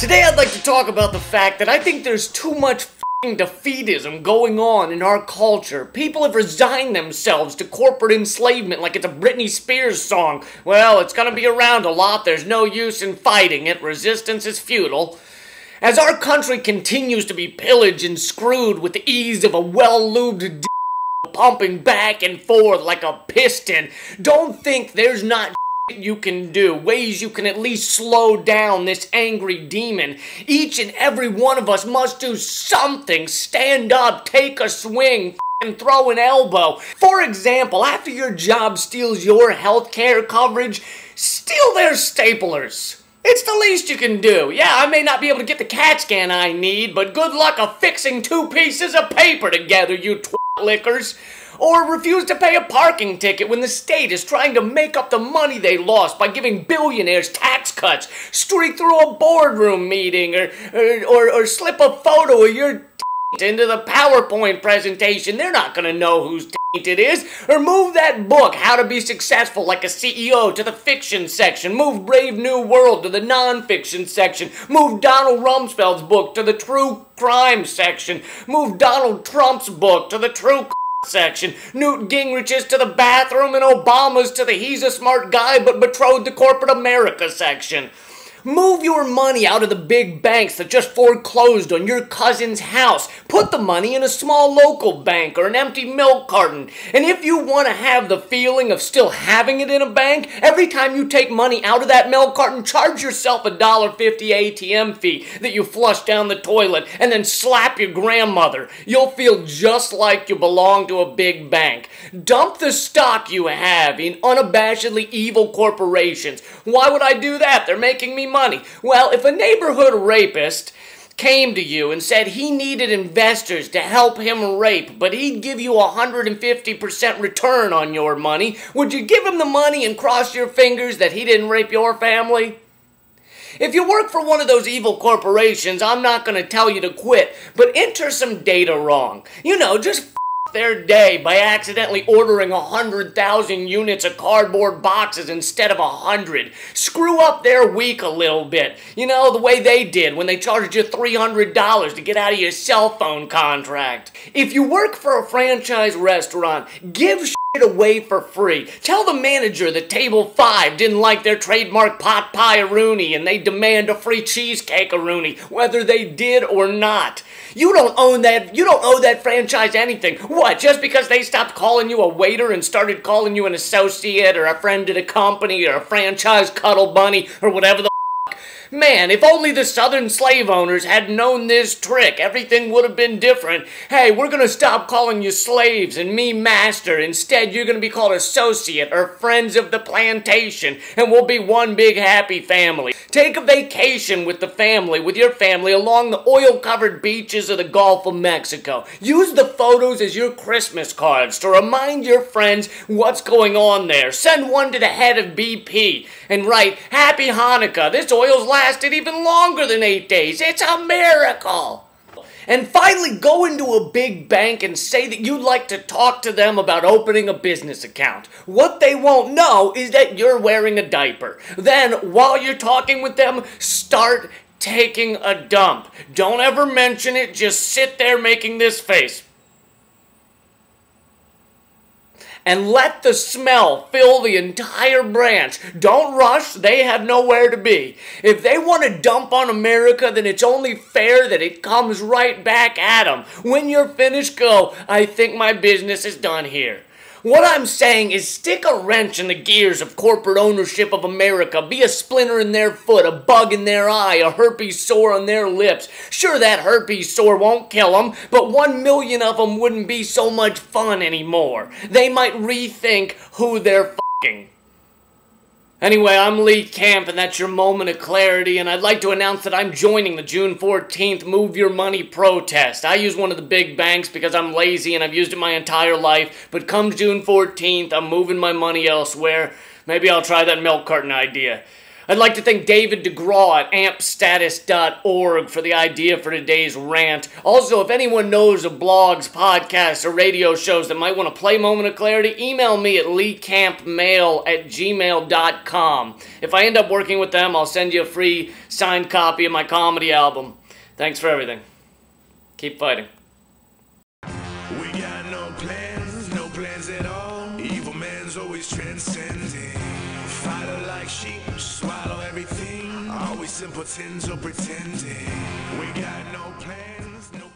Today I'd like to talk about the fact that I think there's too much f***ing defeatism going on in our culture. People have resigned themselves to corporate enslavement like it's a Britney Spears song. Well, it's gonna be around a lot, there's no use in fighting it, resistance is futile. As our country continues to be pillaged and screwed with the ease of a well-lubed pumping back and forth like a piston, don't think there's not you can do, ways you can at least slow down this angry demon. Each and every one of us must do something. Stand up, take a swing, and throw an elbow. For example, after your job steals your health care coverage, steal their staplers. It's the least you can do. Yeah, I may not be able to get the CAT scan I need, but good luck affixing 2 pieces of paper together, you lickers. Or refuse to pay a parking ticket when the state is trying to make up the money they lost by giving billionaires tax cuts. Streak through a boardroom meeting or slip a photo of your into the PowerPoint presentation. They're not going to know whose it is. Or move that book, How to Be Successful Like a CEO, to the fiction section. Move Brave New World to the non-fiction section. Move Donald Rumsfeld's book to the true crime section. Move Donald Trump's book to the true section. Newt Gingrich's to the bathroom and Obama's to the he's a smart guy but betrothed to corporate America section. Move your money out of the big banks that just foreclosed on your cousin's house. Put the money in a small local bank or an empty milk carton. And if you want to have the feeling of still having it in a bank, every time you take money out of that milk carton, charge yourself a $1.50 ATM fee that you flush down the toilet and then slap your grandmother. You'll feel just like you belong to a big bank. Dump the stock you have in unabashedly evil corporations. Why would I do that? They're making me money. Well, if a neighborhood rapist came to you and said he needed investors to help him rape, but he'd give you 150% return on your money, would you give him the money and cross your fingers that he didn't rape your family? If you work for one of those evil corporations, I'm not going to tell you to quit, but enter some data wrong. You know, just their day by accidentally ordering 100,000 units of cardboard boxes instead of 100. Screw up their week a little bit. You know, the way they did when they charged you $300 to get out of your cell phone contract. If you work for a franchise restaurant, give shit away for free. Tell the manager that Table 5 didn't like their trademark pot pie-a-rooney and they demand a free cheesecake-a-rooney, whether they did or not. You don't own that. You don't owe that franchise anything. What, just because they stopped calling you a waiter and started calling you an associate or a friend of the company or a franchise cuddle bunny or whatever the Man, if only the southern slave owners had known this trick, everything would have been different. Hey, we're going to stop calling you slaves and me master. Instead, you're going to be called associate or friends of the plantation, and we'll be one big happy family. Take a vacation with your family along the oil-covered beaches of the Gulf of Mexico. Use the photos as your Christmas cards to remind your friends what's going on there. Send one to the head of BP and write, Happy Hanukkah, this oil's lasted even longer than 8 days. It's a miracle. And finally, go into a big bank and say that you'd like to talk to them about opening a business account. What they won't know is that you're wearing a diaper. Then, while you're talking with them, start taking a dump. Don't ever mention it, just sit there making this face. And let the smell fill the entire branch. Don't rush, they have nowhere to be. If they want to dump on America, then it's only fair that it comes right back at them. When you're finished, go, I think my business is done here. What I'm saying is stick a wrench in the gears of corporate ownership of America. Be a splinter in their foot, a bug in their eye, a herpes sore on their lips. Sure, that herpes sore won't kill them, but 1 million of them wouldn't be so much fun anymore. They might rethink who they're f***ing. Anyway, I'm Lee Camp, and that's your moment of clarity, and I'd like to announce that I'm joining the June 14th Move Your Money protest. I use one of the big banks because I'm lazy and I've used it my entire life, but come June 14th, I'm moving my money elsewhere. Maybe I'll try that milk carton idea. I'd like to thank David DeGraw at ampstatus.org for the idea for today's rant. Also, if anyone knows of blogs, podcasts, or radio shows that might want to play Moment of Clarity, email me at leecampmail@gmail.com. If I end up working with them, I'll send you a free signed copy of my comedy album. Thanks for everything. Keep fighting. We got no plans at all. Evil man's always transcending. Fighter like sheep, swallow everything. Always simpletons or pretending. We got no plans, no